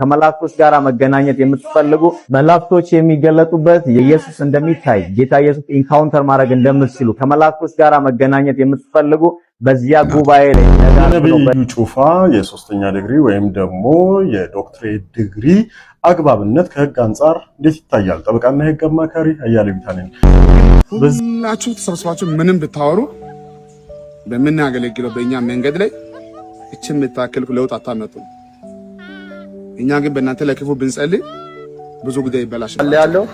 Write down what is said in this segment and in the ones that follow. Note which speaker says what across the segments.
Speaker 1: ከመላእክቶች ጋር መገናኘት የምትፈልጉ መላእክቶች የሚገለጡበት የኢየሱስ እንደሚታይ ጌታ ኢየሱስ ኢንካውንተር ማድረግ እንደምትችሉ ከመላእክቶች ጋር መገናኘት የምትፈልጉ በዚያ ጉባኤ ላይ
Speaker 2: ነብዩ ጩፋ የሶስተኛ ዲግሪ ወይም ደግሞ የዶክትሬት ዲግሪ አግባብነት ከህግ አንፃር እንዴት ይታያል? ጠበቃና የህግ አማካሪ አያሌው ቢታነኝ
Speaker 3: ሁላችሁ ተሰብስባችሁ ምንም ብታወሩ በምናገለግለው በእኛ መንገድ ላይ እቺን የምታክል ለውጥ አታመጡም። እኛ ግን በእናንተ ላይ ክፉ ብንጸልይ ብዙ ጉዳይ ይበላሻል
Speaker 4: ያለው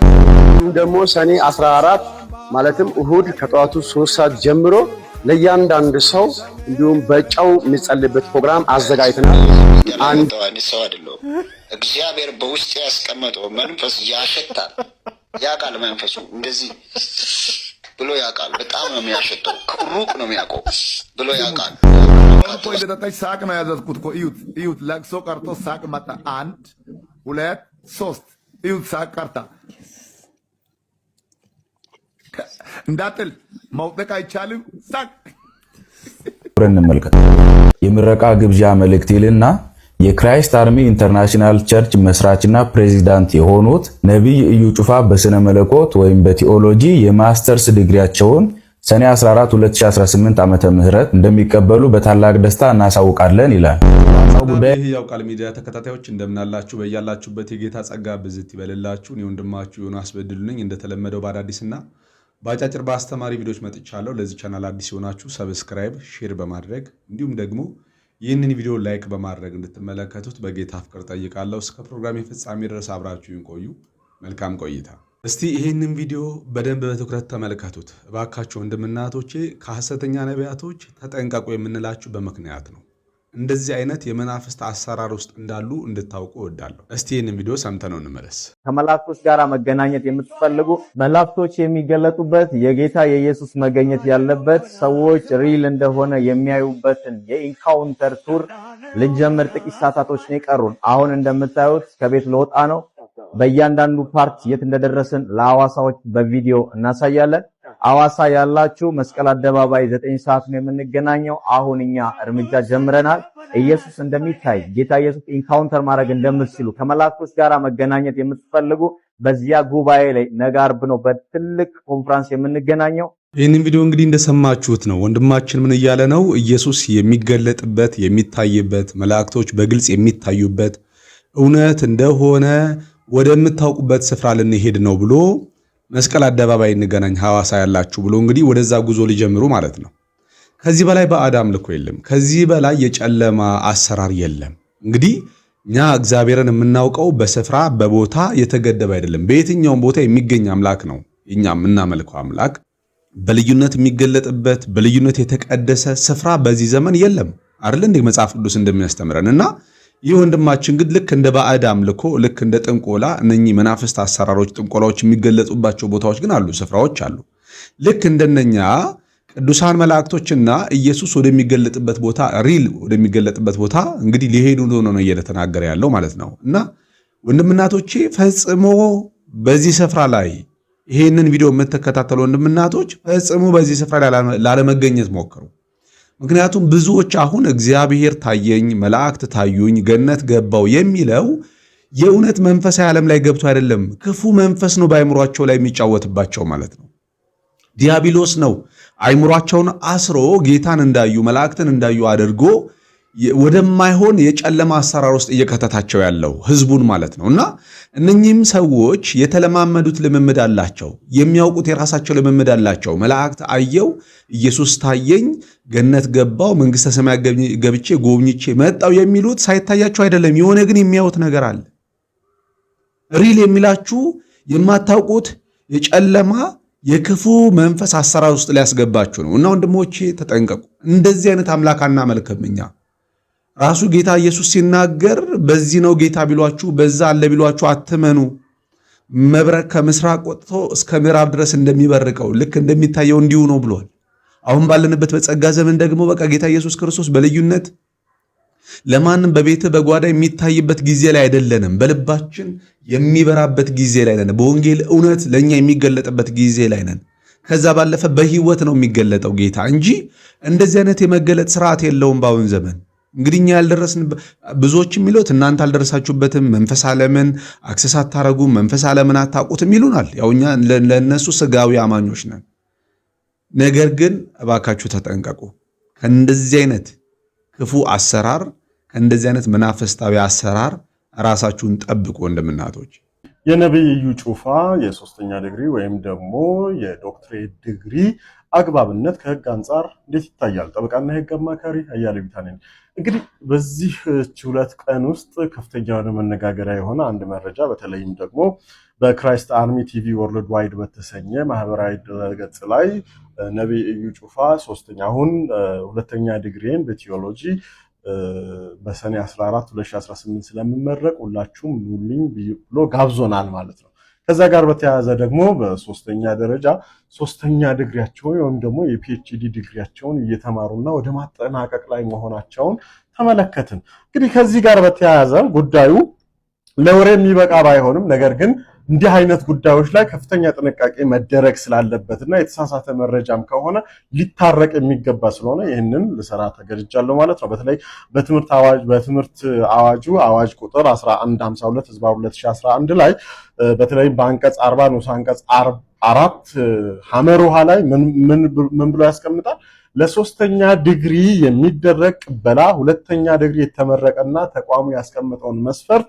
Speaker 4: ደግሞ ሰኔ 14 ማለትም እሁድ ከጠዋቱ 3 ሰዓት ጀምሮ ለእያንዳንዱ ሰው እንዲሁም በጫው የሚጸልይበት ፕሮግራም አዘጋጅተናል።
Speaker 5: አንድ ሰው አይደለም እግዚአብሔር በውስጥ ያስቀመጠው መንፈስ ያሸታል። ያቃል መንፈሱ እንደዚህ ብሎ ያቃል። በጣም ነው የሚያሸተው። ከሩቅ ነው የሚያውቀው ብሎ ያቃል።
Speaker 6: ቆይ ለተጣች ሳቅ ነው ያዘዝኩት እኮ እዩት ለቅሶ ቀርቶ ሳቅ መጣ። 1 2 3 እዩት ሳቅ ቀርታ እንዳትል መውደቅ አይቻልም። ሳቅ
Speaker 7: እንመልከት። የምረቃ ግብዣ መልእክት ይልና የክራይስት አርሚ ኢንተርናሽናል ቸርች መስራችና ፕሬዚዳንት የሆኑት ነብይ እዩ ጩፋ በስነ መለኮት ወይም በቲኦሎጂ የማስተርስ ዲግሪያቸውን ሰኔ 14 2018 ዓመተ ምህረት እንደሚቀበሉ በታላቅ ደስታ እናሳውቃለን ይላል።
Speaker 8: ጉዳይ ያውቃል ሚዲያ ተከታታዮች እንደምናላችሁ በእያላችሁበት የጌታ ጸጋ ብዝት ይበልላችሁ። እኔ ወንድማችሁ ዮናስ በድሉኝ እንደተለመደው በአዳዲስና በአጫጭር በአስተማሪ ቪዲዮዎች መጥቻለሁ። ለዚህ ቻናል አዲስ ሆናችሁ ሰብስክራይብ፣ ሼር በማድረግ እንዲሁም ደግሞ ይህንን ቪዲዮ ላይክ በማድረግ እንድትመለከቱት በጌታ ፍቅር ጠይቃለሁ። እስከ ፕሮግራም ፍጻሜ ድረስ አብራችሁን ቆዩ። መልካም ቆይታ። እስቲ ይህንን ቪዲዮ በደንብ በትኩረት ተመልከቱት እባካችሁ ወንድምና እህቶቼ። ከሐሰተኛ ነቢያቶች ተጠንቀቁ የምንላችሁ በምክንያት ነው። እንደዚህ አይነት የመናፍስት አሰራር ውስጥ እንዳሉ እንድታውቁ እወዳለሁ። እስቲ ይህንን ቪዲዮ ሰምተነው እንመለስ።
Speaker 1: ከመላእክቶች ጋር መገናኘት የምትፈልጉ መላእክቶች የሚገለጡበት የጌታ የኢየሱስ መገኘት ያለበት ሰዎች ሪል እንደሆነ የሚያዩበትን የኢንካውንተር ቱር ልንጀምር ጥቂት ሰዓታቶች ነው የቀሩን። አሁን እንደምታዩት ከቤት ለወጣ ነው። በእያንዳንዱ ፓርት የት እንደደረስን ለሐዋሳዎች በቪዲዮ እናሳያለን። ሐዋሳ ያላችሁ መስቀል አደባባይ 9 ሰዓት ነው የምንገናኘው። አሁን እኛ እርምጃ ጀምረናል። ኢየሱስ እንደሚታይ ጌታ ኢየሱስ ኢንካውንተር ማድረግ እንደምትችሉ ከመላእክቶች ጋር መገናኘት የምትፈልጉ በዚያ ጉባኤ ላይ ነገ ዓርብ ነው በትልቅ ኮንፈረንስ የምንገናኘው።
Speaker 8: ይህንን ቪዲዮ እንግዲህ እንደሰማችሁት ነው ወንድማችን ምን እያለ ነው? ኢየሱስ የሚገለጥበት የሚታይበት መላእክቶች በግልጽ የሚታዩበት እውነት እንደሆነ ወደምታውቁበት ስፍራ ልንሄድ ነው ብሎ መስቀል አደባባይ እንገናኝ ሐዋሳ ያላችሁ ብሎ እንግዲህ ወደዛ ጉዞ ሊጀምሩ ማለት ነው። ከዚህ በላይ ባዕድ አምልኮ የለም። ከዚህ በላይ የጨለማ አሰራር የለም። እንግዲህ እኛ እግዚአብሔርን የምናውቀው በስፍራ በቦታ የተገደበ አይደለም። በየትኛውም ቦታ የሚገኝ አምላክ ነው። እኛ የምናመልከው አምላክ በልዩነት የሚገለጥበት በልዩነት የተቀደሰ ስፍራ በዚህ ዘመን የለም አይደል እንደ መጽሐፍ ቅዱስ እንደሚያስተምረን እና ይህ ወንድማችን ግን ልክ እንደ ባዕድ አምልኮ ልክ እንደ ጥንቆላ እነኚህ መናፍስት አሰራሮች ጥንቆላዎች የሚገለጡባቸው ቦታዎች ግን አሉ፣ ስፍራዎች አሉ። ልክ እንደነኛ ቅዱሳን መላእክቶችና ኢየሱስ ወደሚገለጥበት ቦታ ሪል ወደሚገለጥበት ቦታ እንግዲህ ሊሄዱ ነው እየተናገረ ያለው ማለት ነው። እና ወንድምናቶቼ ፈጽሞ በዚህ ስፍራ ላይ ይሄንን ቪዲዮ የምትከታተሉ ወንድምናቶች ፈጽሞ በዚህ ስፍራ ላይ ላለመገኘት ሞክሩ። ምክንያቱም ብዙዎች አሁን እግዚአብሔር ታየኝ፣ መላእክት ታዩኝ፣ ገነት ገባው የሚለው የእውነት መንፈሳዊ ዓለም ላይ ገብቶ አይደለም። ክፉ መንፈስ ነው በአይምሯቸው ላይ የሚጫወትባቸው ማለት ነው። ዲያብሎስ ነው አይምሯቸውን አስሮ ጌታን እንዳዩ መላእክትን እንዳዩ አድርጎ ወደማይሆን የጨለማ አሰራር ውስጥ እየከተታቸው ያለው ህዝቡን ማለት ነው። እና እነኚህም ሰዎች የተለማመዱት ልምምድ አላቸው፣ የሚያውቁት የራሳቸው ልምምድ አላቸው። መላእክት አየው፣ ኢየሱስ ታየኝ፣ ገነት ገባው፣ መንግስተ ሰማያት ገብቼ ጎብኝቼ መጣው የሚሉት ሳይታያቸው አይደለም። የሆነ ግን የሚያዩት ነገር አለ። ሪል የሚላችሁ የማታውቁት የጨለማ የክፉ መንፈስ አሰራር ውስጥ ሊያስገባችሁ ነው። እና ወንድሞቼ ተጠንቀቁ። እንደዚህ አይነት አምላክ አናመልክም እኛ። ራሱ ጌታ ኢየሱስ ሲናገር በዚህ ነው ጌታ ቢሏችሁ በዛ አለ ቢሏችሁ አትመኑ። መብረቅ ከምስራቅ ወጥቶ እስከ ምዕራብ ድረስ እንደሚበርቀው ልክ እንደሚታየው እንዲሁ ነው ብሏል። አሁን ባለንበት በጸጋ ዘመን ደግሞ በቃ ጌታ ኢየሱስ ክርስቶስ በልዩነት ለማንም በቤት በጓዳ የሚታይበት ጊዜ ላይ አይደለንም። በልባችን የሚበራበት ጊዜ ላይ ነን። በወንጌል እውነት ለኛ የሚገለጥበት ጊዜ ላይ ነን። ከዛ ባለፈ በህይወት ነው የሚገለጠው ጌታ እንጂ እንደዚህ አይነት የመገለጥ ስርዓት የለውም በአሁን ዘመን። እንግዲህ እኛ ያልደረስን ብዙዎች የሚሉት እናንተ አልደረሳችሁበትም፣ መንፈስ ዓለምን አክሰስ አታረጉም፣ መንፈስ ዓለምን አታውቁትም ይሉናል። ያው እኛ ለነሱ ስጋዊ አማኞች ነን። ነገር ግን እባካችሁ ተጠንቀቁ። ከእንደዚህ አይነት ክፉ አሰራር፣ ከእንደዚህ አይነት መናፍስታዊ አሰራር ራሳችሁን ጠብቁ ወንድምናቶች።
Speaker 2: የነቢይ እዩ ጩፋ የሶስተኛ ዲግሪ ወይም ደግሞ የዶክትሬት ዲግሪ አግባብነት ከህግ አንጻር እንዴት ይታያል? ጠበቃና የህግ አማካሪ አያሌው ቢታኔ። እንግዲህ በዚህ 2 ቀን ውስጥ ከፍተኛ የሆነ መነጋገሪያ የሆነ አንድ መረጃ በተለይም ደግሞ በክራይስት አርሚ ቲቪ ወርልድ ዋይድ በተሰኘ ማህበራዊ ድረገጽ ላይ ነቢይ እዩ ጩፋ አሁን 2ኛ ዲግሪን በቲዮሎጂ በሰኔ 14 2018 ስለምመረቅ ሁላችሁም ኑልኝ ብሎ ጋብዞናል ማለት ነው። ከዛ ጋር በተያያዘ ደግሞ በ3ኛ ደረጃ 3ኛ ዲግሪያቸውን ወይም ደግሞ የፒኤችዲ ዲግሪያቸውን እየተማሩና ወደ ማጠናቀቅ ላይ መሆናቸውን ተመለከትን። እንግዲህ ከዚህ ጋር በተያያዘ ጉዳዩ ለወሬ የሚበቃ ባይሆንም ነገር ግን እንዲህ አይነት ጉዳዮች ላይ ከፍተኛ ጥንቃቄ መደረግ ስላለበትና የተሳሳተ መረጃም ከሆነ ሊታረቅ የሚገባ ስለሆነ ይህንን ልሰራ ተገድጃለሁ ማለት ነው። በተለይ በትምህርት አዋጁ አዋጅ ቁጥር 1152/2011 ላይ በተለይ በአንቀጽ 40 ንዑስ አንቀጽ 4 ሐመር ውሃ ላይ ምን ብሎ ያስቀምጣል? ለ3ኛ ዲግሪ የሚደረግ ቅበላ 2ኛ ዲግሪ የተመረቀና ተቋሙ ያስቀመጠውን መስፈርት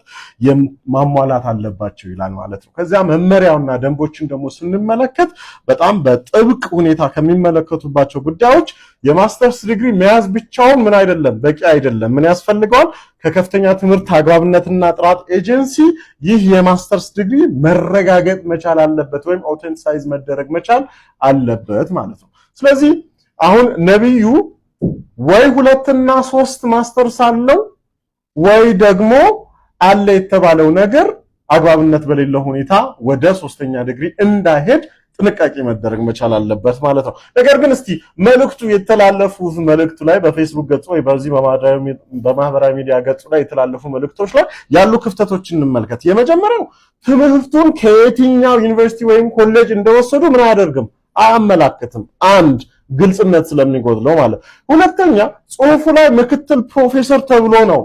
Speaker 2: ማሟላት አለባቸው ይላል ማለት ነው። ከዚያ መመሪያውና ደንቦችን ደግሞ ስንመለከት በጣም በጥብቅ ሁኔታ ከሚመለከቱባቸው ጉዳዮች የማስተርስ ዲግሪ መያዝ ብቻውን ምን አይደለም፣ በቂ አይደለም። ምን ያስፈልገዋል? ከከፍተኛ ትምህርት አግባብነትና ጥራት ኤጀንሲ ይህ የማስተርስ ዲግሪ መረጋገጥ መቻል አለበት ወይም ኦተንቲሳይዝ መደረግ መቻል አለበት ማለት ነው። ስለዚህ አሁን ነብዩ ወይ 2 እና 3 ማስተርስ አለው ወይ ደግሞ አለ የተባለው ነገር አግባብነት በሌለው ሁኔታ ወደ 3ኛ ዲግሪ እንዳይሄድ ጥንቃቄ መደረግ መቻል አለበት ማለት ነው። ነገር ግን እስቲ መልእክቱ የተላለፉት መልእክቱ ላይ በፌስቡክ ገጹ ወይ በዚህ በማህበራዊ ሚዲያ ገጹ ላይ የተላለፉ መልእክቶች ላይ ያሉ ክፍተቶችን እንመልከት። የመጀመሪያው ትምህርቱን ከየትኛው ዩኒቨርሲቲ ወይም ኮሌጅ እንደወሰዱ ምን አያደርግም፣ አያመላክትም። አንድ ግልጽነት ስለሚጎድለው ማለት። ሁለተኛ ጽሁፉ ላይ ምክትል ፕሮፌሰር ተብሎ ነው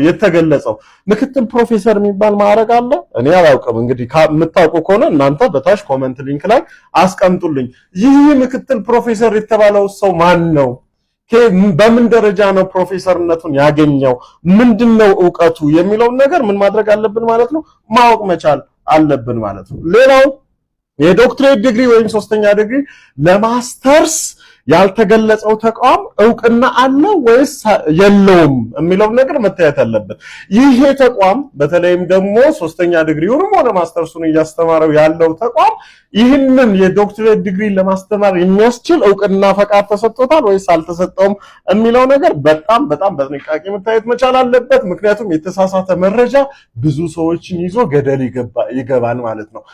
Speaker 2: የተገለጸው። ምክትል ፕሮፌሰር የሚባል ማዕረግ አለ? እኔ አላውቅም። እንግዲህ የምታውቁ ከሆነ እናንተ በታች ኮሜንት ሊንክ ላይ አስቀምጡልኝ። ይህ ምክትል ፕሮፌሰር የተባለው ሰው ማን ነው? በምን ደረጃ ነው ፕሮፌሰርነቱን ያገኘው? ምንድነው ዕውቀቱ የሚለውን ነገር ምን ማድረግ አለብን ማለት ነው፣ ማወቅ መቻል አለብን ማለት ነው። ሌላው የዶክትሬት ዲግሪ ወይም 3ኛ ዲግሪ ለማስተርስ ያልተገለጸው ተቋም ዕውቅና አለ ወይስ የለውም የሚለው ነገር መታየት አለበት። ይሄ ተቋም በተለይም ደግሞ 3ኛ ዲግሪውንም ሆነ ማስተርሱን እያስተማረው ያለው ተቋም ይህንን የዶክትሬት ዲግሪ ለማስተማር የሚያስችል ዕውቅና ፈቃድ ተሰጥቶታል ወይስ አልተሰጠውም የሚለው ነገር በጣም በጥንቃቄ መታየት መቻል አለበት። ምክንያቱም የተሳሳተ መረጃ ብዙ ሰዎችን ይዞ ገደል ይገባል ማለት ነው።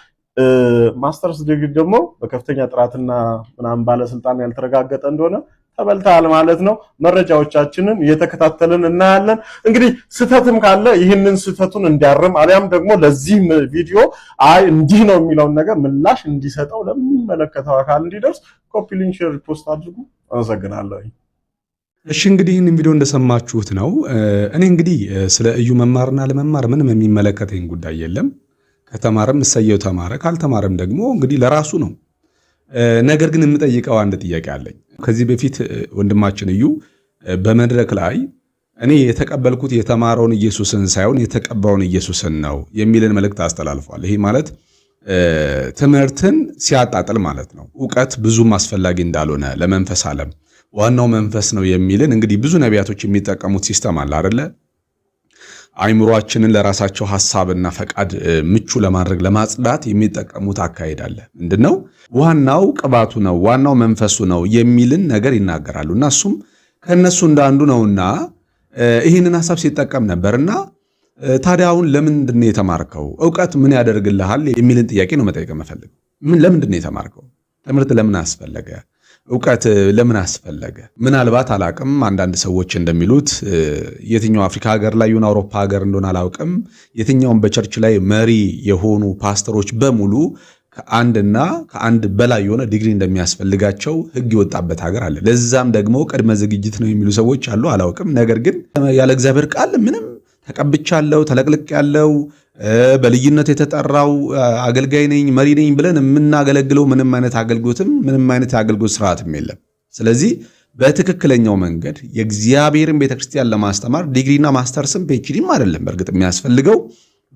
Speaker 2: ማስተርስ ዲግሪ ደግሞ በከፍተኛ ጥራትና ምናምን ባለስልጣን ያልተረጋገጠ እንደሆነ ተበልተሃል ማለት ነው። መረጃዎቻችንን እየተከታተልን እናያለን። እንግዲህ ስህተትም ካለ ይህንን ስህተቱን እንዲያርም አሊያም ደግሞ ለዚህ ቪዲዮ እንዲህ ነው የሚለውን ነገር ምላሽ እንዲሰጠው ለሚመለከተው አካል እንዲደርስ ኮፒ ሊንክ፣ ሼር፣ ሪፖስት አድርጉ። አመሰግናለሁ።
Speaker 8: እሺ እንግዲህ ይህንን ቪዲዮ እንደሰማችሁት ነው። እኔ እንግዲህ ስለ እዩ መማርና ለመማር ምንም የሚመለከተኝ ጉዳይ የለም። ከተማረም እሰየው ተማረ፣ ካልተማረም ደግሞ እንግዲህ ለራሱ ነው። ነገር ግን የምጠይቀው አንድ ጥያቄ አለኝ። ከዚህ በፊት ወንድማችን እዩ በመድረክ ላይ እኔ የተቀበልኩት የተማረውን ኢየሱስን ሳይሆን የተቀባውን ኢየሱስን ነው የሚልን መልእክት አስተላልፏል። ይሄ ማለት ትምህርትን ሲያጣጥል ማለት ነው። ዕውቀት ብዙም አስፈላጊ እንዳልሆነ ለመንፈስ ዓለም ዋናው መንፈስ ነው የሚልን እንግዲህ ብዙ ነቢያቶች የሚጠቀሙት ሲስተም አለ አይደለ? አይምሮአችንን ለራሳቸው ሐሳብና ፈቃድ ምቹ ለማድረግ ለማጽዳት የሚጠቀሙት አካሄድ አለ። ምንድነው? ዋናው ቅባቱ ነው፣ ዋናው መንፈሱ ነው የሚልን ነገር ይናገራሉ። እና እሱም ከነሱ እንዳንዱ ነውና ይህንን ሐሳብ ሲጠቀም ነበርና ታዲያ አሁን ለምንድን ነው የተማርከው? ዕውቀት ምን ያደርግልሃል የሚልን ጥያቄ ነው መጠየቅ መፈልግ። ለምንድን ነው የተማርከው? ትምህርት ለምን አስፈለገ? ዕውቀት ለምን አስፈለገ? ምናልባት አላቅም። አንዳንድ ሰዎች እንደሚሉት የትኛው አፍሪካ ሀገር ላይ ይሁን አውሮፓ ሀገር እንደሆነ አላውቅም፣ የትኛውም በቸርች ላይ መሪ የሆኑ ፓስተሮች በሙሉ ከአንድ በላይ የሆነ ዲግሪ እንደሚያስፈልጋቸው ሕግ የወጣበት ሀገር አለ። ለዛም ደግሞ ቅድመ ዝግጅት ነው የሚሉ ሰዎች አሉ። አላውቅም። ነገር ግን ያለ እግዚአብሔር ቃል ምንም ተቀብቻለሁ ተለቅልቄያለሁ በልዩነት የተጠራው አገልጋይ ነኝ መሪ ነኝ ብለን የምናገለግለው ምንም አይነት አገልግሎትም ምንም አይነት የአገልግሎት ስርዓትም የለም። ስለዚህ በትክክለኛው መንገድ የእግዚአብሔርን ቤተክርስቲያን ለማስተማር ዲግሪና ማስተርስም ፒኤችዲም አይደለም በእርግጥ የሚያስፈልገው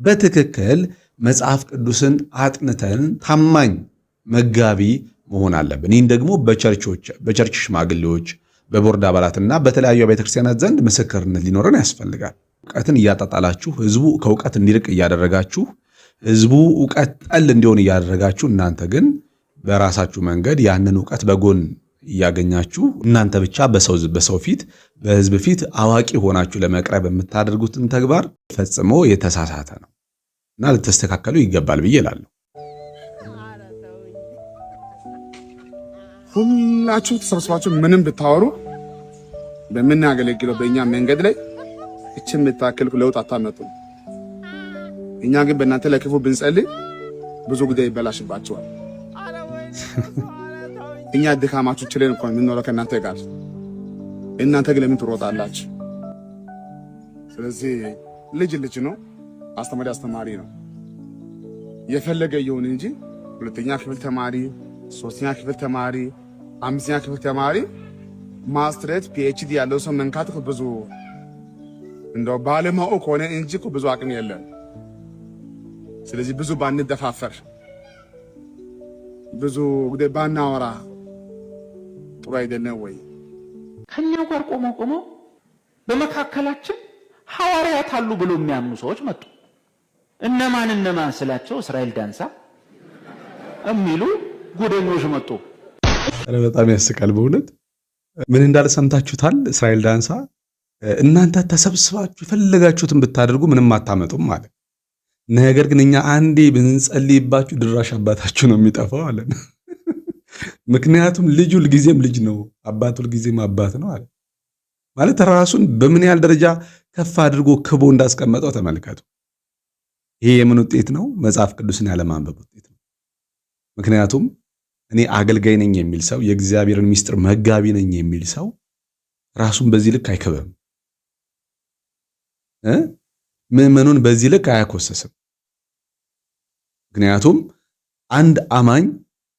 Speaker 8: በትክክል መጽሐፍ ቅዱስን አጥንተን ታማኝ መጋቢ መሆን አለብን። ይህን ደግሞ በቸርች ሽማግሌዎች በቦርድ አባላትና በተለያዩ ቤተክርስቲያናት ዘንድ ምስክርነት ሊኖረን ያስፈልጋል። ዕውቀትን እያጣጣላችሁ ህዝቡ ከዕውቀት እንዲርቅ እያደረጋችሁ ህዝቡ ዕውቀት ጠል እንዲሆን እያደረጋችሁ እናንተ ግን በራሳችሁ መንገድ ያንን ዕውቀት በጎን እያገኛችሁ እናንተ ብቻ በሰው ፊት በህዝብ ፊት አዋቂ ሆናችሁ ለመቅረብ የምታደርጉትን ተግባር ፈጽሞ የተሳሳተ ነው እና ልትስተካከሉ ይገባል ብዬ እላለሁ።
Speaker 3: ሁላችሁ ተሰብስባችሁ ምንም ብታወሩ በምናገለግለው በእኛ መንገድ ላይ እችን የምታክል ለውጥ አታመጡም። እኛ ግን በእናንተ ላይ ክፉ ብንጸልይ ብዙ ጉዳይ ይበላሽባቸዋል። እኛ ድካማችሁ ችለን እንኳን የምንኖረው ከእናንተ ጋር፣ እናንተ ግን ለምን ትሮጣላችሁ? ስለዚህ ልጅ ነው፣ አስተማሪ አስተማሪ ነው። የፈለገ ይሁን እንጂ ሁለተኛ ክፍል ተማሪ፣ ሶስተኛ ክፍል ተማሪ፣ አምስተኛ ክፍል ተማሪ ማስትሬት ፒኤችዲ ያለው ሰው መንካት ብዙ እንደው ባለማወቅ ሆነ እንጂ ብዙ አቅም የለም። ስለዚህ ብዙ ባንደፋፈር ብዙ ጉዳይ ባናወራ ጥሩ አይደለም ወይ?
Speaker 9: ከኛ ጋር ቆሞ በመካከላችን ሐዋርያት አሉ ብሎ የሚያምኑ ሰዎች መጡ። እነማን ስላቸው እስራኤል ዳንሳ የሚሉ ጉደኞች መጡ።
Speaker 8: በጣም ያስቃል በእውነት። ምን እንዳለ ሰምታችሁታል? እስራኤል ዳንሳ እናንተ ተሰብስባችሁ የፈለጋችሁትን ብታደርጉ ምንም አታመጡም ማለት። ነገር ግን እኛ አንዴ ብንጸልይባችሁ ድራሽ አባታችሁ ነው የሚጠፋው አለ። ምክንያቱም ልጅ ሁልጊዜም ልጅ ነው፣ አባት ሁልጊዜም አባት ነው አለ። ማለት ራሱን በምን ያህል ደረጃ ከፍ አድርጎ ክቦ እንዳስቀመጠው ተመልከቱ። ይሄ የምን ውጤት ነው? መጽሐፍ ቅዱስን ያለማንበብ ውጤት ነው። ምክንያቱም እኔ አገልጋይ ነኝ የሚል ሰው የእግዚአብሔርን ምስጢር መጋቢ ነኝ የሚል ሰው ራሱን በዚህ ልክ አይከበም፣ ምዕመኑን በዚህ ልክ አያኮሰስም። ምክንያቱም አንድ አማኝ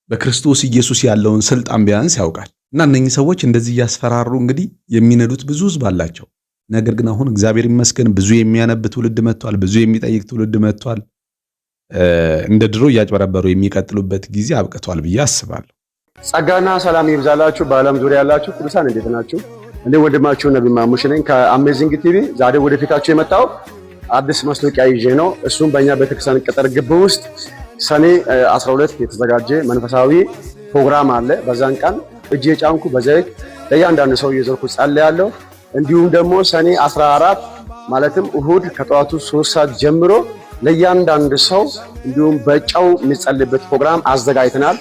Speaker 8: በክርስቶስ ኢየሱስ ያለውን ስልጣን ቢያንስ ያውቃል። እና እነኚህ ሰዎች እንደዚህ እያስፈራሩ እንግዲህ የሚነዱት ብዙ ሕዝብ አላቸው። ነገር ግን አሁን እግዚአብሔር ይመስገን ብዙ የሚያነብ ትውልድ መጥቷል፣ ብዙ የሚጠይቅ ትውልድ መጥቷል። እንደ ድሮ እያጭበረበሩ የሚቀጥሉበት ጊዜ አብቅቷል ብዬ አስባለሁ።
Speaker 4: ጸጋና ሰላም ይብዛላችሁ። በዓለም ዙሪያ ያላችሁ ቅዱሳን እንዴት ናችሁ? እኔ ወንድማችሁ ነብይ ማሙሽ ነኝ ከአሜዚንግ ቲቪ። ዛሬ ወደፊታችሁ የመጣው አዲስ ማስታወቂያ ይዤ ነው። እሱም በእኛ ቤተክርስቲያን ቅጥር ግቢ ውስጥ ሰኔ 12 የተዘጋጀ መንፈሳዊ ፕሮግራም አለ። በዛን ቀን እጄ ጫንኩ በዘይት ለእያንዳንዱ ሰው እየዘርኩ ጸልያለሁ። እንዲሁም ደግሞ ሰኔ 14 ማለትም እሁድ ከጠዋቱ 3 ሰዓት ጀምሮ ለእያንዳንዱ ሰው እንዲሁም በጨው የሚጸልይበት ፕሮግራም አዘጋጅተናል።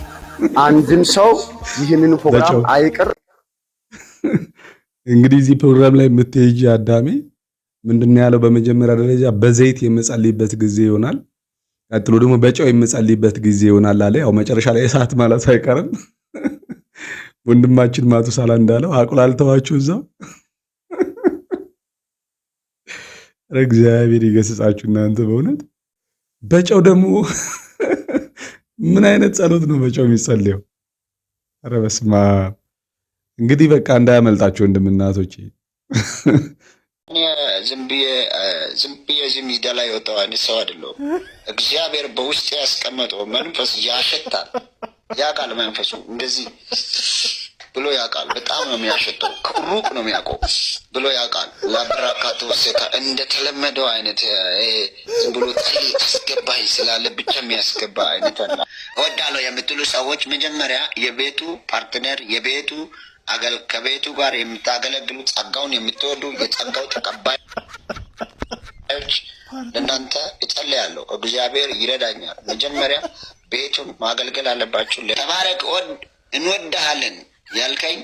Speaker 4: አንድም ሰው ይህንን ፕሮግራም አይቅር።
Speaker 8: እንግዲህ እዚህ ፕሮግራም ላይ የምትሄጂ አዳሜ ምንድነው ያለው? በመጀመሪያ ደረጃ በዘይት የምጸልይበት ጊዜ ይሆናል። ቀጥሎ ደግሞ በጨው የምጸልይበት ጊዜ ይሆናል አለ። ያው መጨረሻ ላይ እሳት ማለት አይቀርም። ወንድማችን ማቱሳላ እንዳለው አቁላልተዋችሁ እዛው። እግዚአብሔር ይገስጻችሁ እናንተ በእውነት። በጨው ደግሞ ምን አይነት ጸሎት ነው በጨው የሚጸልየው? ኧረ በስመ አብ። እንግዲህ በቃ እንዳያመልጣችሁ ወንድምናቶቼ።
Speaker 5: ዝም ብዬ እዚህ ሚዲያ ላይ የወጣው አይነት ሰው አይደለሁም። እግዚአብሔር በውስጥ ያስቀመጠው መንፈስ ያሸታል፣ ያውቃል። መንፈሱ እንደዚህ ብሎ ያውቃል። በጣም ነው የሚያሸተው፣ ሩቅ ነው የሚያውቀው ብሎ ያውቃል። ለብራካቱ ወሰካ እንደተለመደው አይነት ዝም ብሎ ጥሪ አስገባኝ ስላለ ብቻ የሚያስገባ አይነት አለ። እወዳለሁ የምትሉ ሰዎች መጀመሪያ የቤቱ ፓርትነር ከቤቱ ጋር የምታገለግሉ ጸጋውን የምትወዱ የጸጋው ተቀባዮች ለእናንተ እጸልያለሁ። እግዚአብሔር ይረዳኛል። መጀመሪያ ቤቱን ማገልገል አለባችሁ። ተባረክ፣ እንወድሃለን ያልከኝ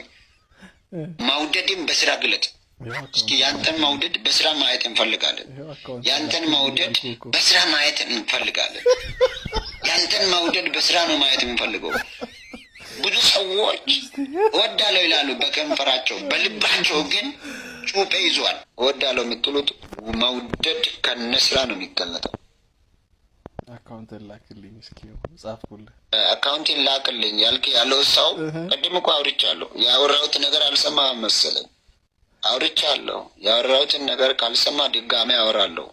Speaker 5: መውደድን በስራ ግለጥ። እስኪ ያንተን መውደድ በስራ ማየት እንፈልጋለን። ያንተን መውደድ በስራ ማየት እንፈልጋለን። ያንተን መውደድ በስራ ነው ማየት የምንፈልገው። ብዙ ሰዎች እወዳለሁ ይላሉ በከንፈራቸው፣ በልባቸው ግን ጩቤ ይዟል። እወዳለሁ የምትሉት መውደድ ከነስራ ነው የሚገለጠው።
Speaker 2: አካውንትን ላክልኝ እስኪ ጻፍኩልህ።
Speaker 5: አካውንቲን ላክልኝ ያለው ሰው ቅድም እኮ አውርቻለሁ። ያወራሁት ነገር አልሰማህም መሰለኝ። አውርቻለሁ። ያወራሁትን ነገር ካልሰማ ድጋሜ አወራለሁ።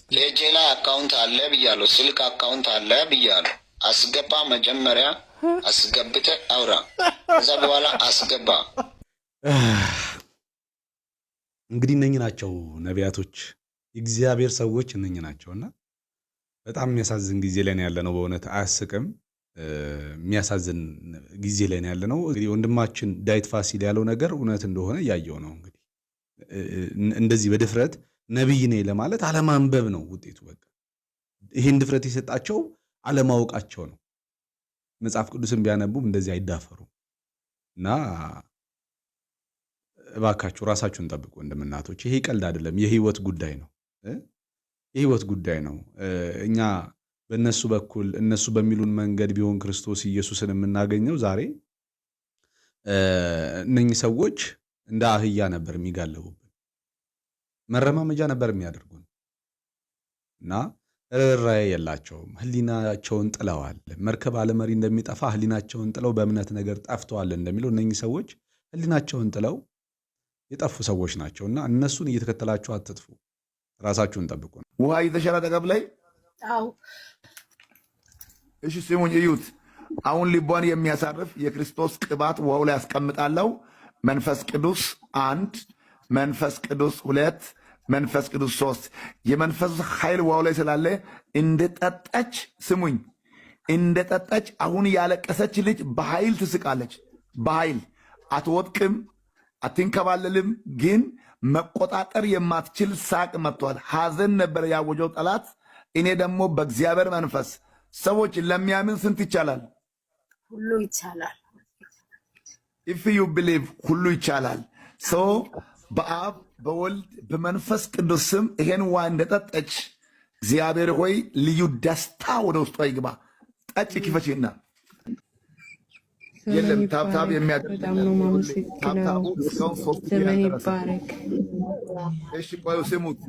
Speaker 5: ፔጄ ላይ አካውንት አለ ብያለሁ። ስልክ አካውንት አለ ብያለሁ። አስገባ። መጀመሪያ አስገብተህ አውራ። ከዛ በኋላ አስገባ።
Speaker 8: እንግዲህ እነኚህ ናቸው ነቢያቶች፣ የእግዚአብሔር ሰዎች እነኚህ ናቸውና በጣም የሚያሳዝን ጊዜ ላይ ነው ያለነው። በእውነት አያስቅም። የሚያሳዝን ጊዜ ላይ ነው ያለነው። እንግዲህ ወንድማችን ዳዊት ፋሲል ያለው ነገር እውነት እንደሆነ እያየው ነው። እንግዲህ እንደዚህ በድፍረት ነቢይ ነኝ ለማለት አለማንበብ ነው ውጤቱ። በቃ ይሄን ድፍረት የሰጣቸው አለማወቃቸው ነው። መጽሐፍ ቅዱስን ቢያነቡም እንደዚህ አይዳፈሩም። እና እባካችሁ ራሳችሁን ጠብቁ ወንድምናቶች። ይሄ ቀልድ አይደለም፣ የህይወት ጉዳይ ነው። የህይወት ጉዳይ ነው። እኛ በእነሱ በኩል እነሱ በሚሉን መንገድ ቢሆን ክርስቶስ ኢየሱስን የምናገኘው ዛሬ እነኚህ ሰዎች እንደ አህያ ነበር የሚጋለቡብን፣ መረማመጃ ነበር የሚያደርጉን እና ርኅራኄ የላቸውም። ህሊናቸውን ጥለዋል። መርከብ አለመሪ እንደሚጠፋ ህሊናቸውን ጥለው በእምነት ነገር ጠፍተዋል እንደሚለው እነኚህ ሰዎች ህሊናቸውን ጥለው የጠፉ ሰዎች ናቸውና እነሱን እየተከተላችሁ አትጥፉ። ራሳችሁን ጠብቁ።
Speaker 6: ውሃ እየተሻለ ጠገብ ላይ እሺ፣ ስሙኝ፣ እዩት። አሁን ልቧን የሚያሳርፍ የክርስቶስ ቅባት ውሃው ላይ ያስቀምጣለሁ። መንፈስ ቅዱስ 1፣ መንፈስ ቅዱስ 2፣ መንፈስ ቅዱስ 3። የመንፈስ ኃይል ውሃው ላይ ስላለ እንደጠጣች፣ ስሙኝ፣ እንደጠጣች አሁን ያለቀሰች ልጅ በኃይል ትስቃለች። በኃይል አትወጥቅም፣ አትንከባለልም። ግን መቆጣጠር የማትችል ሳቅ መጥቷል። ሐዘን ነበር ያወጀው ጠላት። እኔ ደግሞ በእግዚአብሔር መንፈስ ሰዎች ለሚያምን ስንት ይቻላል?
Speaker 10: ሁሉ ይቻላል።
Speaker 6: if you believe ሁሉ ይቻላል። ሰው በአብ በወልድ በመንፈስ ቅዱስ ስም ይሄን ውሃ እንደጠጠች እግዚአብሔር ሆይ ልዩ ደስታ ወደ ውስጧ ይግባ። ጠጭ ክፈችና የለም ታብታብ የሚያደርግ ታብታቡ እስካሁን 3 ይባረክ። እሺ ቆዩ ስሙት።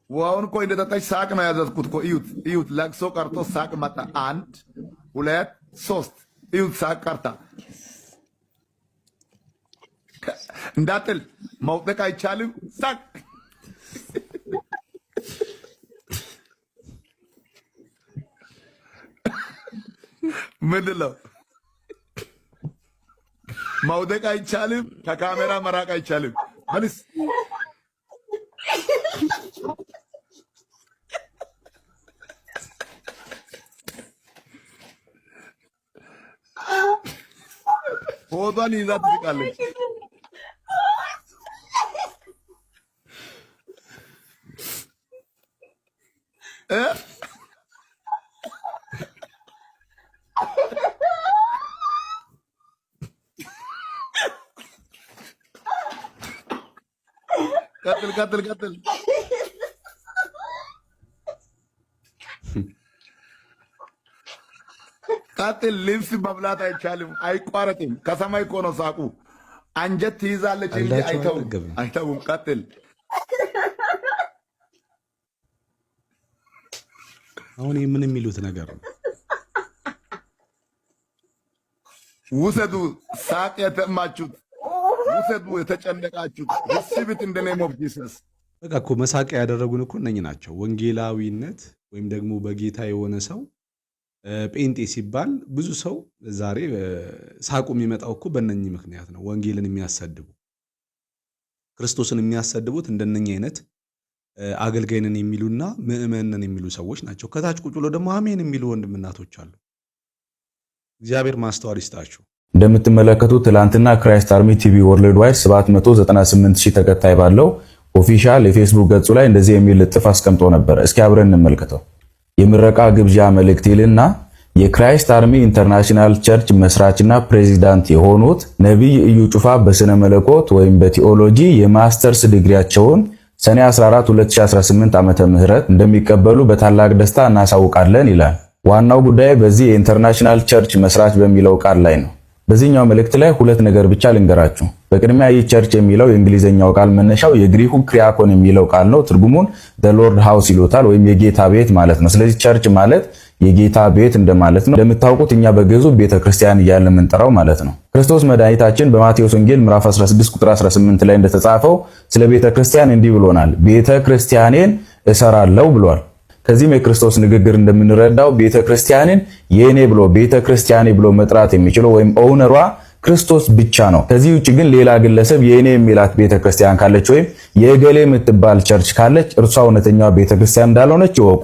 Speaker 6: ውሃውን እኮ እንደጠጣች ሳቅ ነው ያዘዝኩት እኮ። እዩት፣ እዩት። ለቅሶ ቀርቶ ሳቅ መጣ። 1 2 3 እዩት። ሳቅ ቀርታ እንዳጥል መውደቅ አይቻልም። ሳቅ ምንድን ነው? መውደቅ አይቻልም። ከካሜራ መራቅ አይቻልም። መልስ ሆዷን ይዛ ትስቃለች። ቀጥል ቀጥል ቀጥል። ቀጥል። ልብስ መብላት አይቻልም፣ አይቋረጥም። ከሰማይ እኮ ነው ሳቁ። አንጀት ትይዛለች እንጂ አይተውም። ቀጥል።
Speaker 8: አሁን ምን የሚሉት ነገር ነው?
Speaker 6: ውሰዱ፣ ሳቅ የተማችሁት ውሰዱ፣ የተጨነቃችሁት ስብት እንደ ኔም ኦፍ ጂሰስ።
Speaker 8: በቃ እኮ መሳቂያ ያደረጉን እኮ እነኚህ ናቸው። ወንጌላዊነት ወይም ደግሞ በጌታ የሆነ ሰው ጴንጤ ሲባል ብዙ ሰው ዛሬ ሳቁ የሚመጣው እኮ በእነኚህ ምክንያት ነው። ወንጌልን የሚያሰድቡ ክርስቶስን የሚያሰድቡት እንደነኚህ አይነት አገልጋይነን የሚሉና ምእመንን የሚሉ ሰዎች ናቸው። ከታች ቁጭ ብሎ ደግሞ አሜን የሚሉ ወንድም እናቶች አሉ። እግዚአብሔር ማስተዋል ይስጣችሁ።
Speaker 7: እንደምትመለከቱት ትላንትና ክራይስት አርሚ ቲቪ ወርልድ ዋይድ 798,000 ተከታይ ባለው ኦፊሻል የፌስቡክ ገጹ ላይ እንደዚህ የሚል ልጥፍ አስቀምጦ ነበር። እስኪ አብረን እንመልከተው። የምረቃ ግብዣ መልእክት ይልና የክራይስት አርሚ ኢንተርናሽናል ቸርች መስራችና ፕሬዚዳንት የሆኑት ነቢይ እዩ ጩፋ በስነ መለኮት ወይም በቲኦሎጂ የማስተርስ ዲግሪያቸውን ሰኔ 14 2018 ዓመተ ምህረት እንደሚቀበሉ በታላቅ ደስታ እናሳውቃለን ይላል። ዋናው ጉዳይ በዚህ የኢንተርናሽናል ቸርች መስራች በሚለው ቃል ላይ ነው። በዚህኛው መልእክት ላይ ሁለት ነገር ብቻ ልንገራችሁ። በቅድሚያ ይህ ቸርች የሚለው የእንግሊዘኛው ቃል መነሻው የግሪኩ ክሪያኮን የሚለው ቃል ነው። ትርጉሙን the Lord House ይሉታል ወይም የጌታ ቤት ማለት ነው። ስለዚህ ቸርች ማለት የጌታ ቤት እንደማለት ነው። እንደምታውቁት እኛ በግዕዙ ቤተክርስቲያን እያልን የምንጠራው ማለት ነው። ክርስቶስ መድኃኒታችን በማቴዎስ ወንጌል ምዕራፍ 16 ቁጥር 18 ላይ እንደተጻፈው ስለ ቤተክርስቲያን እንዲህ ብሎናል፣ ቤተክርስቲያኔን እሰራለሁ ብሏል። ከዚህም የክርስቶስ ንግግር እንደምንረዳው ቤተክርስቲያንን የኔ ብሎ ቤተክርስቲያኔ ብሎ መጥራት የሚችለው ወይም ኦውነሯ ክርስቶስ ብቻ ነው። ከዚህ ውጭ ግን ሌላ ግለሰብ የኔ የሚላት ቤተክርስቲያን ካለች ወይም የገሌ የምትባል ቸርች ካለች እርሷ እውነተኛዋ ቤተክርስቲያን እንዳልሆነች ይወቁ።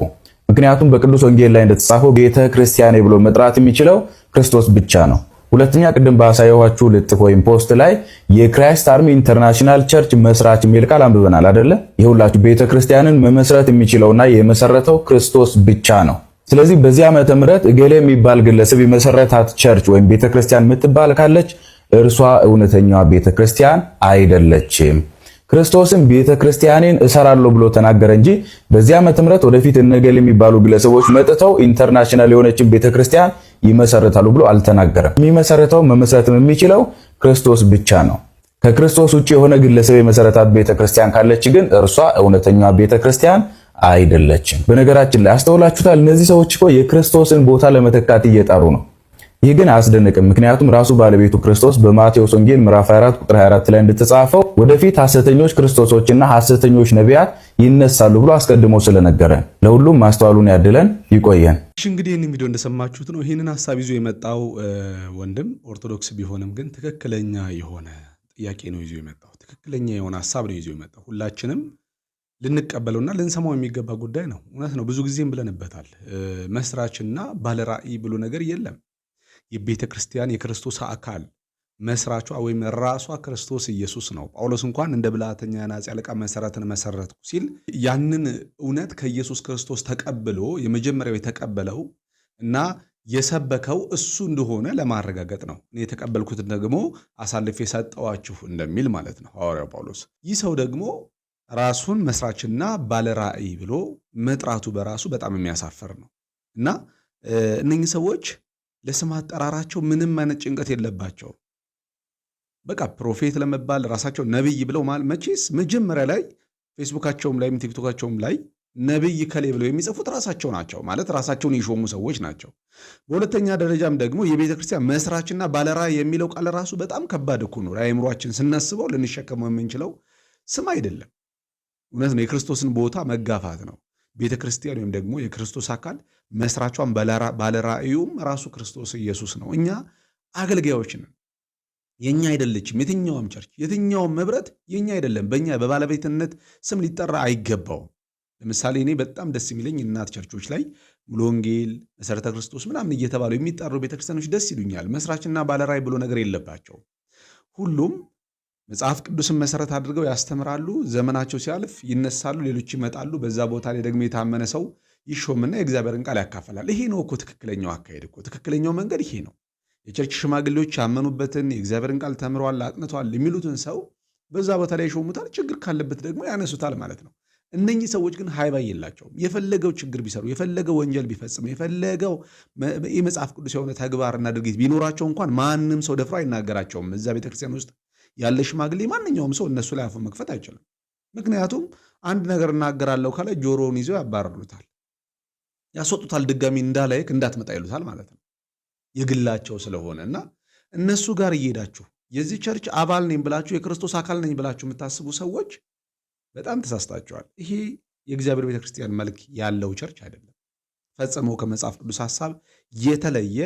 Speaker 7: ምክንያቱም በቅዱስ ወንጌል ላይ እንደተጻፈው ቤተክርስቲያኔ ብሎ መጥራት የሚችለው ክርስቶስ ብቻ ነው። ሁለተኛ ቅድም ባሳየኋችሁ ልጥፍ ወይም ፖስት ላይ የክራይስት አርሚ ኢንተርናሽናል ቸርች መስራች የሚል ቃል አንብበናል አይደለ? ይሁላችሁ ቤተክርስቲያንን መመስረት የሚችለውና የመሰረተው ክርስቶስ ብቻ ነው። ስለዚህ በዚህ ዓመተ ምህረት እገሌ የሚባል ግለሰብ የመሰረታት ቸርች ወይም ቤተክርስቲያን የምትባል ካለች እርሷ እውነተኛዋ ቤተክርስቲያን አይደለችም። ክርስቶስም ቤተክርስቲያኔን እሰራለሁ ብሎ ተናገረ እንጂ በዚህ ዓመተ ምህረት ወደፊት እነገሌ የሚባሉ ግለሰቦች መጥተው ኢንተርናሽናል የሆነችን ቤተክርስቲያን ይመሰረታሉ ብሎ አልተናገረም። የሚመሰረተው መመስረትም የሚችለው ክርስቶስ ብቻ ነው። ከክርስቶስ ውጪ የሆነ ግለሰብ የመሰረታት ቤተክርስቲያን ካለች ግን እርሷ እውነተኛዋ ቤተክርስቲያን አይደለችም። በነገራችን ላይ አስተውላችሁታል? እነዚህ ሰዎች እኮ የክርስቶስን ቦታ ለመተካት እየጣሩ ነው። ይህ ግን አያስደንቅም። ምክንያቱም ራሱ ባለቤቱ ክርስቶስ በማቴዎስ ወንጌል ምዕራፍ 24 ቁጥር 24 ላይ እንደተጻፈው ወደፊት ሐሰተኞች ክርስቶሶችና ሐሰተኞች ነቢያት ይነሳሉ ብሎ አስቀድሞ ስለነገረን ለሁሉም ማስተዋሉን ያድለን። ይቆየን።
Speaker 8: እሺ እንግዲህ ይህንን ቪዲዮ እንደሰማችሁት ነው። ይህንን ሐሳብ ይዞ የመጣው ወንድም ኦርቶዶክስ ቢሆንም ግን ትክክለኛ የሆነ ጥያቄ ነው ይዞ የመጣው። ትክክለኛ የሆነ ሐሳብ ነው ይዞ የመጣው። ሁላችንም ልንቀበለውና ልንሰማው የሚገባ ጉዳይ ነው። እውነት ነው። ብዙ ጊዜም ብለንበታል። መስራችና ባለራእይ ብሎ ነገር የለም። የቤተ ክርስቲያን የክርስቶስ አካል መስራቿ ወይም ራሷ ክርስቶስ ኢየሱስ ነው። ጳውሎስ እንኳን እንደ ብልሃተኛ ናጺ አለቃ መሰረትን መሰረትኩ ሲል ያንን እውነት ከኢየሱስ ክርስቶስ ተቀብሎ የመጀመሪያው የተቀበለው እና የሰበከው እሱ እንደሆነ ለማረጋገጥ ነው። እኔ የተቀበልኩትን ደግሞ አሳልፌ ሰጠዋችሁ እንደሚል ማለት ነው ሐዋርያው ጳውሎስ። ይህ ሰው ደግሞ ራሱን መስራችና ባለራእይ ብሎ መጥራቱ በራሱ በጣም የሚያሳፈር ነው እና እነኚህ ሰዎች ለስም አጠራራቸው ምንም አይነት ጭንቀት የለባቸው። በቃ ፕሮፌት ለመባል ራሳቸው ነብይ ብለው መቼስ መጀመሪያ ላይ ፌስቡካቸውም ላይ ቲክቶካቸውም ላይ ነብይ ከሌ ብለው የሚጽፉት ራሳቸው ናቸው፣ ማለት ራሳቸውን የሾሙ ሰዎች ናቸው። በሁለተኛ ደረጃም ደግሞ የቤተ ክርስቲያን መስራችና ባለራእይ የሚለው ቃል ራሱ በጣም ከባድ እኮ ነው። ለአእምሯችን ስናስበው ልንሸከመው የምንችለው ስም አይደለም። እውነት ነው። የክርስቶስን ቦታ መጋፋት ነው። ቤተ ክርስቲያን ወይም ደግሞ የክርስቶስ አካል መስራቿን ባለራእዩም ራሱ ክርስቶስ ኢየሱስ ነው። እኛ አገልጋዮች ነን። የኛ አይደለችም። የትኛውም ቸርች የትኛውም ህብረት የኛ አይደለም። በእኛ በባለቤትነት ስም ሊጠራ አይገባውም። ለምሳሌ እኔ በጣም ደስ የሚለኝ እናት ቸርቾች ላይ ሙሉ ወንጌል፣ መሰረተ ክርስቶስ ምናምን እየተባሉ የሚጠሩ ቤተክርስቲያኖች ደስ ይሉኛል። መስራችና ባለራእይ ብሎ ነገር የለባቸው። ሁሉም መጽሐፍ ቅዱስን መሰረት አድርገው ያስተምራሉ። ዘመናቸው ሲያልፍ ይነሳሉ፣ ሌሎች ይመጣሉ። በዛ ቦታ ላይ ደግሞ የታመነ ሰው ይሾምና የእግዚአብሔርን ቃል ያካፈላል። ይሄ ነው እኮ ትክክለኛው አካሄድ እኮ። ትክክለኛው መንገድ ይሄ ነው። የቸርች ሽማግሌዎች ያመኑበትን የእግዚአብሔርን ቃል ተምረዋል፣ አጥንተዋል የሚሉትን ሰው በዛ ቦታ ላይ ይሾሙታል። ችግር ካለበት ደግሞ ያነሱታል ማለት ነው። እነኚህ ሰዎች ግን ሃይባይ የላቸውም። የፈለገው ችግር ቢሰሩ፣ የፈለገው ወንጀል ቢፈጽሙ፣ የፈለገው የመጽሐፍ ቅዱስ የሆነ ተግባርና ድርጊት ቢኖራቸው እንኳን ማንም ሰው ደፍሮ አይናገራቸውም። እዛ ቤተክርስቲያን ውስጥ ያለ ሽማግሌ ማንኛውም ሰው እነሱ ላይ አፉ መክፈት አይችልም። ምክንያቱም አንድ ነገር እናገራለሁ ካለ ጆሮውን ይዘው ያባረሩታል፣ ያስወጡታል። ድጋሚ እንዳላይክ እንዳትመጣ ይሉታል ማለት ነው። የግላቸው ስለሆነ እና እነሱ ጋር እየሄዳችሁ የዚህ ቸርች አባል ነኝ ብላችሁ የክርስቶስ አካል ነኝ ብላችሁ የምታስቡ ሰዎች በጣም ተሳስታችኋል። ይሄ የእግዚአብሔር ቤተክርስቲያን መልክ ያለው ቸርች አይደለም። ፈጽሞ ከመጽሐፍ ቅዱስ ሐሳብ የተለየ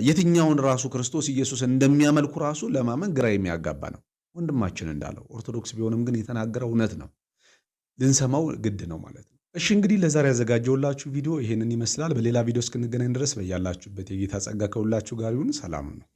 Speaker 8: የትኛውን ራሱ ክርስቶስ ኢየሱስ እንደሚያመልኩ ራሱ ለማመን ግራ የሚያጋባ ነው። ወንድማችን እንዳለው ኦርቶዶክስ ቢሆንም ግን የተናገረው እውነት ነው፣ ልንሰማው ግድ ነው ማለት ነው። እሺ እንግዲህ ለዛሬ ያዘጋጀውላችሁ ቪዲዮ ይሄንን ይመስላል። በሌላ ቪዲዮ እስክንገናኝ ድረስ በያላችሁበት የጌታ ጸጋ ከሁላችሁ ጋር ይሁን። ሰላም ነው።